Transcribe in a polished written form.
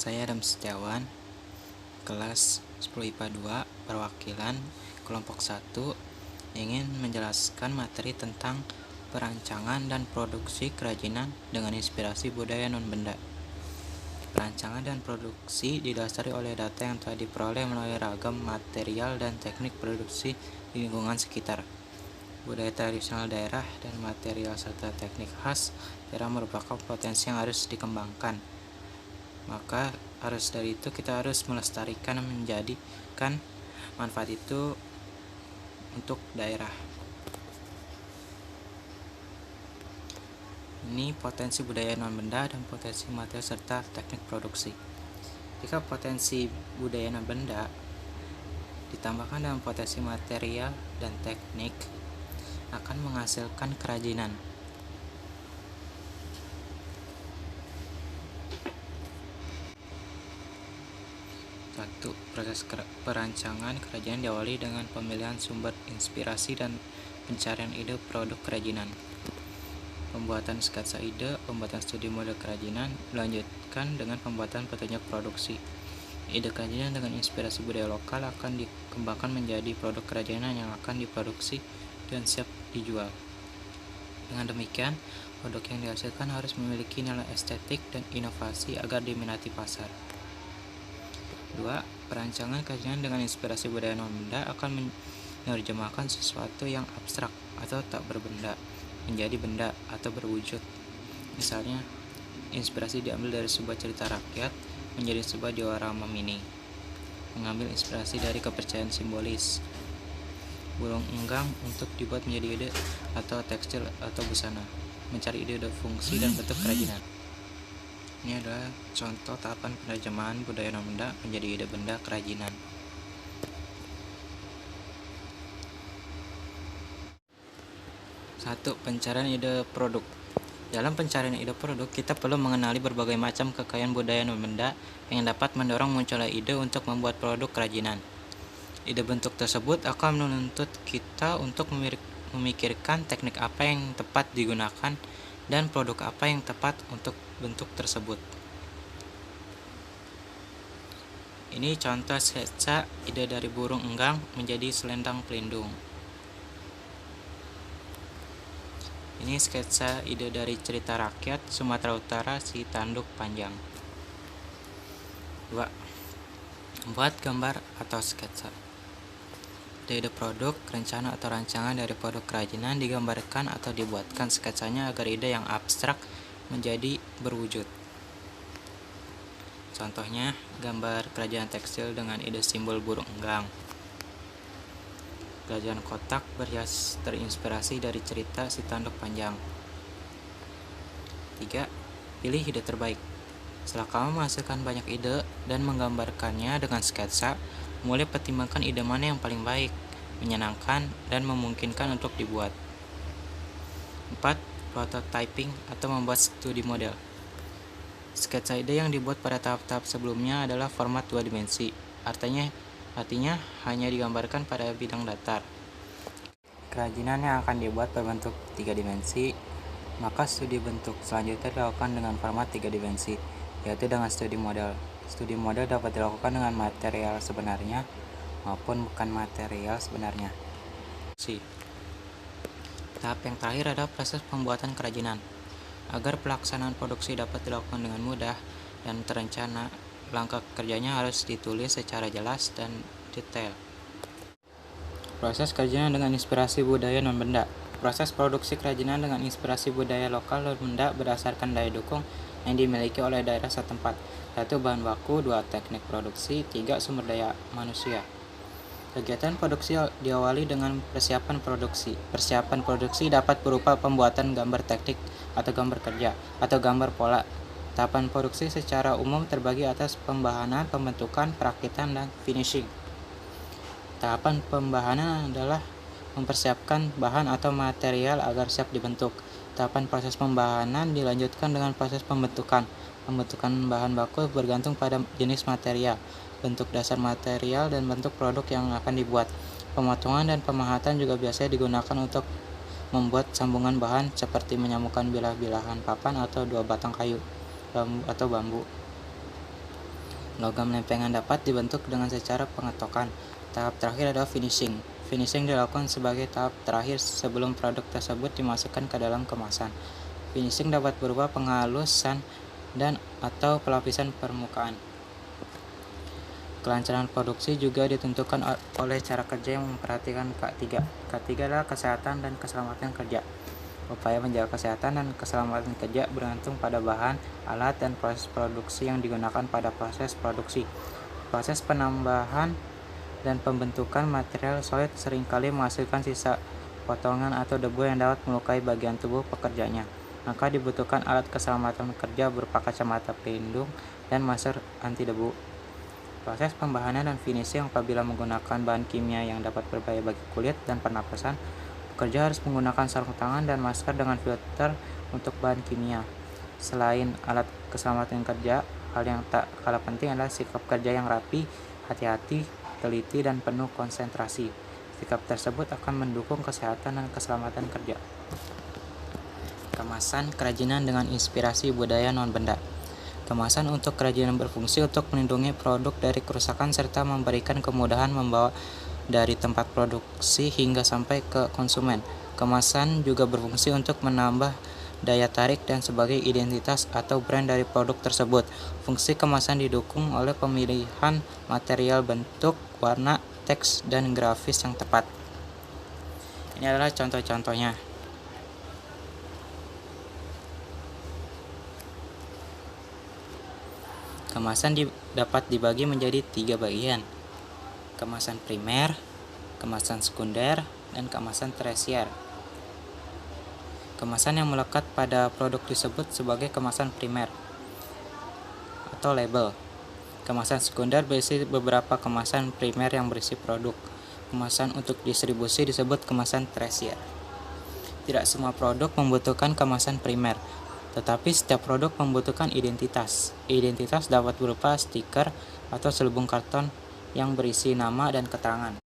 Saya Adam Setiawan, kelas 10 IPA 2, perwakilan kelompok 1, ingin menjelaskan materi tentang perancangan dan produksi kerajinan dengan inspirasi budaya non-benda. Perancangan dan produksi didasari oleh data yang telah diperoleh melalui ragam material dan teknik produksi di lingkungan sekitar. Budaya tradisional daerah dan material serta teknik khas daerah merupakan potensi yang harus dikembangkan. Maka harus dari itu kita harus melestarikan dan menjadikan manfaat itu untuk daerah. Ini potensi budaya non-benda dan potensi material serta teknik produksi. Jika potensi budaya non-benda ditambahkan dengan potensi material dan teknik, akan menghasilkan kerajinan. Satu, proses perancangan kerajinan diawali dengan pemilihan sumber inspirasi dan pencarian ide produk kerajinan. Pembuatan sketsa ide, pembuatan studi model kerajinan, dilanjutkan dengan pembuatan petunjuk produksi. Ide kerajinan dengan inspirasi budaya lokal akan dikembangkan menjadi produk kerajinan yang akan diproduksi dan siap dijual. Dengan demikian, produk yang dihasilkan harus memiliki nilai estetik dan inovasi agar diminati pasar. 2. Perancangan kerajinan dengan inspirasi budaya non-benda akan menerjemahkan sesuatu yang abstrak atau tak berbenda menjadi benda atau berwujud. Misalnya, inspirasi diambil dari sebuah cerita rakyat menjadi sebuah diorama mini. Mengambil inspirasi dari kepercayaan simbolis. Burung enggang untuk dibuat menjadi ide atau tekstil atau busana. Mencari ide fungsi dan bentuk kerajinan. Ini adalah contoh tahapan penerjemahan budaya non-benda menjadi ide benda kerajinan. Satu, pencarian ide produk. Dalam pencarian ide produk, kita perlu mengenali berbagai macam kekayaan budaya non-benda yang dapat mendorong munculnya ide untuk membuat produk kerajinan. Ide bentuk tersebut akan menuntut kita untuk memikirkan teknik apa yang tepat digunakan dan produk apa yang tepat untuk bentuk tersebut. Ini contoh sketsa ide dari burung enggang menjadi selendang pelindung. Ini sketsa ide dari cerita rakyat Sumatera Utara si tanduk panjang. 2. Membuat gambar atau sketsa. Ide produk, rencana atau rancangan dari produk kerajinan digambarkan atau dibuatkan sketsanya agar ide yang abstrak menjadi berwujud. Contohnya, gambar kerajaan tekstil dengan ide simbol burung enggang. Kerajaan kotak berhias terinspirasi dari cerita si tanduk panjang. 3. Pilih ide terbaik. Setelah kamu menghasilkan banyak ide dan menggambarkannya dengan sketsa, mulai pertimbangkan ide mana yang paling baik, menyenangkan, dan memungkinkan untuk dibuat. 4. Prototyping atau membuat studi model. Sketsa ide yang dibuat pada tahap-tahap sebelumnya adalah format 2 dimensi, artinya hanya digambarkan pada bidang datar. Kerajinan yang akan dibuat berbentuk 3 dimensi, maka studi bentuk selanjutnya dilakukan dengan format 3 dimensi, yaitu dengan studi model. Studi model dapat dilakukan dengan material sebenarnya maupun bukan material sebenarnya. Tahap yang terakhir adalah proses pembuatan kerajinan. Agar pelaksanaan produksi dapat dilakukan dengan mudah dan terencana, langkah kerjanya harus ditulis secara jelas dan detail. Proses kerajinan dengan inspirasi budaya non-benda. Proses produksi kerajinan dengan inspirasi budaya lokal non-benda berdasarkan daya dukung yang dimiliki oleh daerah setempat. 1. Bahan baku, 2. Teknik produksi, 3. Sumber daya manusia. Kegiatan produksi diawali dengan persiapan produksi. Persiapan produksi dapat berupa pembuatan gambar teknik atau gambar kerja atau gambar pola. Tahapan produksi secara umum terbagi atas pembahanan, pembentukan, perakitan, dan finishing. Tahapan pembahanan adalah mempersiapkan bahan atau material agar siap dibentuk. Tahapan proses pembahanan dilanjutkan dengan proses pembentukan. Pembentukan bahan baku bergantung pada jenis material, bentuk dasar material, dan bentuk produk yang akan dibuat. Pemotongan dan pemahatan juga biasanya digunakan untuk membuat sambungan bahan seperti menyambungkan bilah-bilahan papan atau 2 batang kayu atau bambu. Logam lempengan dapat dibentuk dengan secara pengetokan. Tahap terakhir adalah finishing. Finishing dilakukan sebagai tahap terakhir sebelum produk tersebut dimasukkan ke dalam kemasan. Finishing dapat berupa penghalusan dan atau pelapisan permukaan. Kelancaran produksi juga ditentukan oleh cara kerja yang memperhatikan K3. K3 adalah kesehatan dan keselamatan kerja. Upaya menjaga kesehatan dan keselamatan kerja bergantung pada bahan, alat, dan proses produksi yang digunakan pada proses produksi. Proses penambahan dan pembentukan material solid seringkali menghasilkan sisa potongan atau debu yang dapat melukai bagian tubuh pekerjanya. Maka dibutuhkan alat keselamatan kerja berupa kacamata pelindung dan masker anti debu. Proses pembahanan dan finishing apabila menggunakan bahan kimia yang dapat berbahaya bagi kulit dan pernapasan, pekerja harus menggunakan sarung tangan dan masker dengan filter untuk bahan kimia. Selain alat keselamatan kerja, hal yang tak kalah penting adalah sikap kerja yang rapi, hati-hati, teliti, dan penuh konsentrasi. Sikap tersebut akan mendukung kesehatan dan keselamatan kerja. Kemasan kerajinan dengan inspirasi budaya non-benda. Kemasan untuk kerajinan berfungsi untuk melindungi produk dari kerusakan serta memberikan kemudahan membawa dari tempat produksi hingga sampai ke konsumen. Kemasan juga berfungsi untuk menambah daya tarik dan sebagai identitas atau brand dari produk tersebut. Fungsi kemasan didukung oleh pemilihan material, bentuk, warna, teks, dan grafis yang tepat. Ini adalah contoh-contohnya. Kemasan dapat dibagi menjadi 3 bagian: kemasan primer, kemasan sekunder, dan kemasan tersier. Kemasan yang melekat pada produk disebut sebagai kemasan primer atau label. Kemasan sekunder berisi beberapa kemasan primer yang berisi produk. Kemasan untuk distribusi disebut kemasan tersier. Tidak semua produk membutuhkan kemasan primer, tetapi setiap produk membutuhkan identitas. Identitas dapat berupa stiker atau selubung karton yang berisi nama dan keterangan.